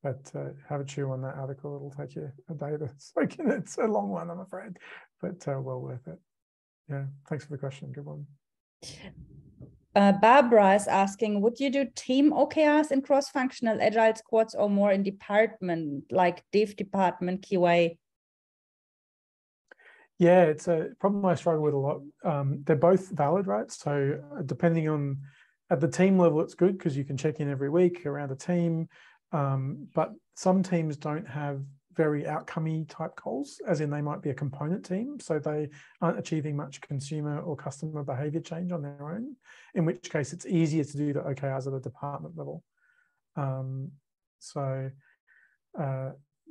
[SPEAKER 3] But have a chew on that article. It'll take you a day to soak in. It's a long one, I'm afraid, but well worth it. Yeah, thanks for the question. Good one.
[SPEAKER 1] Barbara is asking, would you do team OKRs in cross-functional agile squads or more in department, like dev department, QA?
[SPEAKER 3] Yeah, it's a problem I struggle with a lot. They're both valid, right? So depending on, at the team level, it's good because you can check in every week around a team. But some teams don't have very outcome-y type goals, as in they might be a component team, so they aren't achieving much consumer or customer behavior change on their own, in which case it's easier to do the OKRs at a department level.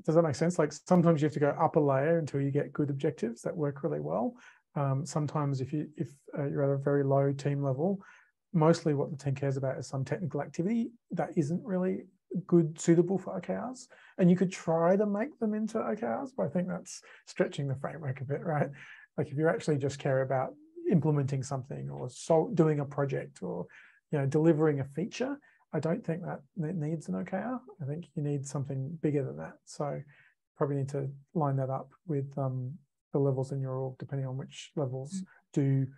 [SPEAKER 3] Does that make sense? Like sometimes you have to go up a layer until you get good objectives that work really well. Sometimes if you're at a very low team level, mostly what the team cares about is some technical activity that isn't really good, suitable for OKRs. And you could try to make them into OKRs, but I think that's stretching the framework a bit, right? Like if you actually just care about implementing something or doing a project or, you know, delivering a feature, I don't think that needs an OKR. I think you need something bigger than that. So probably need to line that up with the levels in your org, depending on which levels do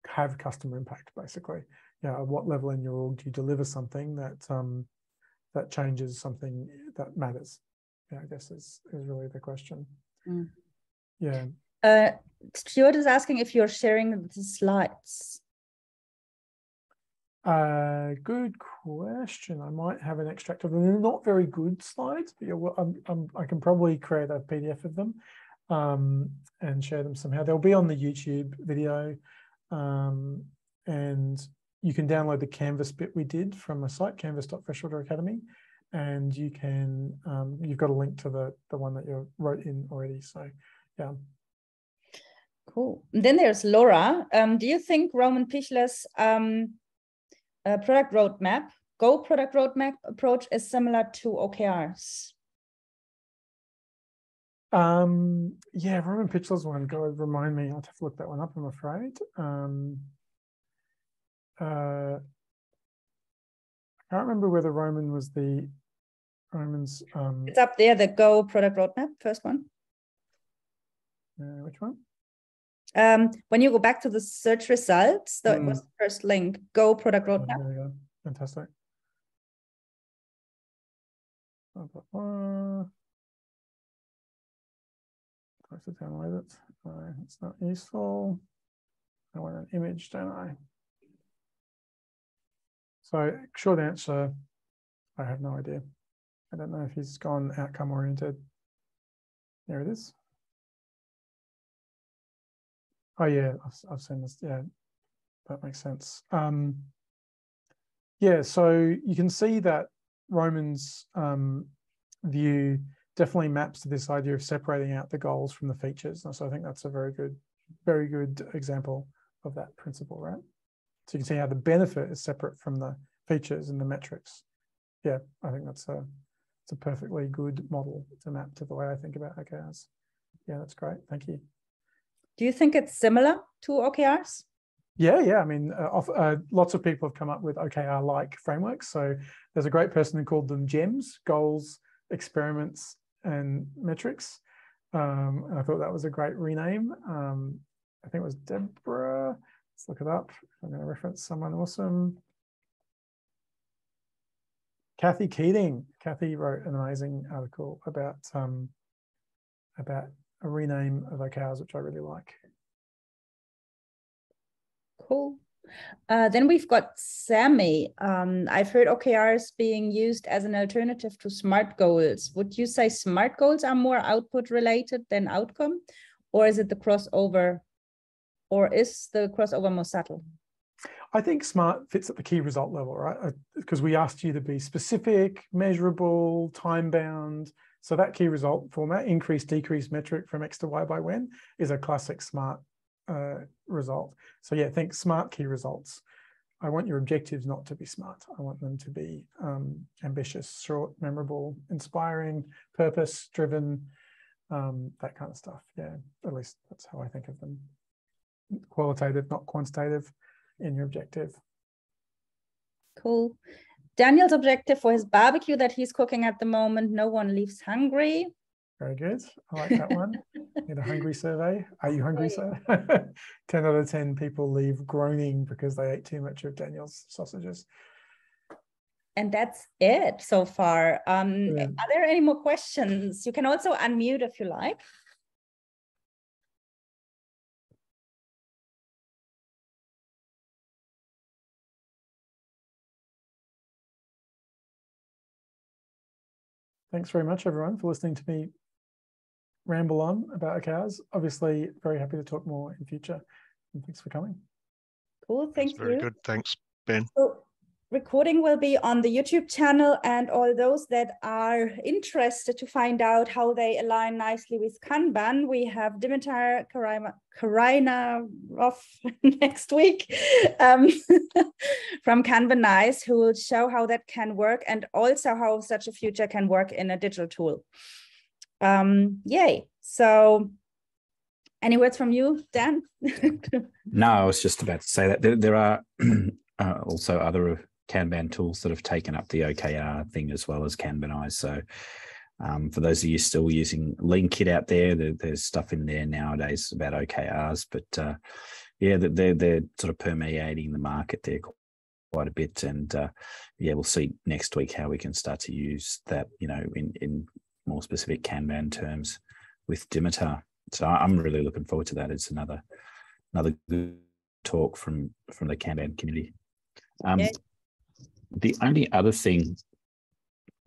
[SPEAKER 3] have customer impact, basically. You know, at what level in your org do you deliver something that that changes something that matters? Yeah, I guess is really the question. Yeah.
[SPEAKER 1] Stuart is asking if you're sharing the slides.
[SPEAKER 3] Good question. I might have an extract of them. They're not very good slides, but yeah, well, I can probably create a PDF of them and share them somehow. They'll be on the YouTube video, and you can download the Canvas bit we did from a site, canvas.freshwater Academy, and you can you've got a link to the one that you wrote in already. So yeah.
[SPEAKER 1] Cool. And then there's Laura. Do you think Roman Pichler's product roadmap, Go product roadmap approach is similar to OKRs?
[SPEAKER 3] Yeah, Roman Pichler's one, go remind me, I'll have to look that one up, I'm afraid. I can't remember whether Roman's
[SPEAKER 1] it's up there, the Go product roadmap, first one.
[SPEAKER 3] Which one?
[SPEAKER 1] When you go back to the search results, that was the first link, Go product roadmap.
[SPEAKER 3] There we go. Fantastic. I have to download it. It's not useful. I want an image, don't I? So short answer, I have no idea. I don't know if he's gone outcome oriented. There it is. Oh yeah, I've seen this. Yeah, that makes sense. Yeah, so you can see that Roman's view definitely maps to this idea of separating out the goals from the features. And so I think that's a very good example of that principle, right? So you can see how the benefit is separate from the features and the metrics. Yeah, I think it's a perfectly good model to map to the way I think about OKRs. Yeah, that's great. Thank you.
[SPEAKER 1] Do you think it's similar to OKRs?
[SPEAKER 3] Yeah. I mean, lots of people have come up with OKR-like frameworks. So there's a great person who called them GEMS, goals, experiments, and metrics. And I thought that was a great rename. I think it was Deborah. Let's look it up. I'm going to reference someone awesome. Kathy Keating. Kathy wrote an amazing article about a rename of OKRs, which I really like.
[SPEAKER 1] Cool. Then we've got Sammy. I've heard OKRs being used as an alternative to SMART goals. Would you say SMART goals are more output related than outcome? Or is it the crossover? Or is the crossover more subtle?
[SPEAKER 3] I think SMART fits at the key result level, right? Because we asked you to be specific, measurable, time-bound. So that key result format, increase, decrease metric from X to Y by when, is a classic SMART result. So yeah, think SMART key results. I want your objectives not to be SMART. I want them to be ambitious, short, memorable, inspiring, purpose-driven, that kind of stuff. Yeah, at least that's how I think of them. Qualitative, not quantitative in your objective.
[SPEAKER 1] Cool. Daniel's objective for his barbecue that he's cooking at the moment, no one leaves hungry.
[SPEAKER 3] Very good. I like that one. Need a hungry survey. Are you hungry, sir? 10 out of 10 people leave groaning because they ate too much of Daniel's sausages.
[SPEAKER 1] And that's it so far.
[SPEAKER 3] Yeah.
[SPEAKER 1] Are there any more questions? You can also unmute if you like.
[SPEAKER 3] Thanks very much, everyone, for listening to me ramble on about OKRs. Obviously, very happy to talk more in future. And thanks for coming.
[SPEAKER 1] Cool, thank you.
[SPEAKER 6] Very good. Thanks, Ben.
[SPEAKER 1] So, recording will be on the YouTube channel, and all those that are interested to find out how they align nicely with Kanban, we have Dimitar Karainarov next week from Kanbanize, who will show how that can work and also how such a future can work in a digital tool. Yay. So any words from you, Dan?
[SPEAKER 2] No, I was just about to say that there are also other Kanban tools that have taken up the OKR thing as well as Kanbanize. So for those of you still using LeanKit out there, there's stuff in there nowadays about OKRs, but yeah, they're sort of permeating the market there quite a bit. And yeah, we'll see next week how we can start to use that, you know, in more specific Kanban terms with Dimitar. So I'm really looking forward to that. It's another good talk from the Kanban community.
[SPEAKER 1] Yeah.
[SPEAKER 2] The only other thing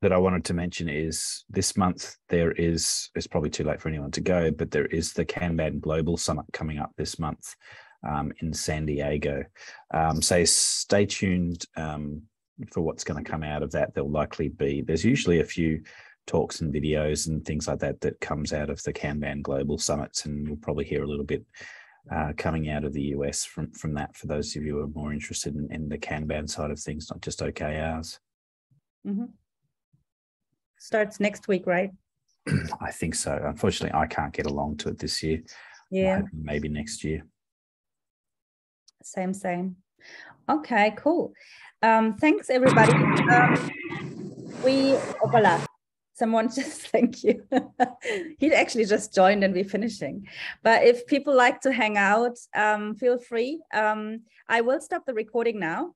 [SPEAKER 2] that I wanted to mention is this month it's probably too late for anyone to go, but there is the Kanban Global Summit coming up this month in San Diego. So stay tuned for what's going to come out of that. There's usually a few talks and videos and things like that comes out of the Kanban Global Summits, and we'll probably hear a little bit coming out of the US from that, for those of you who are more interested in the Kanban side of things, not just OKRs.
[SPEAKER 1] Mm-hmm. Starts next week, right?
[SPEAKER 2] I think so. Unfortunately, I can't get along to it this year.
[SPEAKER 1] Yeah.
[SPEAKER 2] Maybe next year.
[SPEAKER 1] Same. Okay, cool. Thanks, everybody. Voila. Someone just, thank you. He actually just joined and we're finishing. But if people like to hang out, feel free. I will stop the recording now.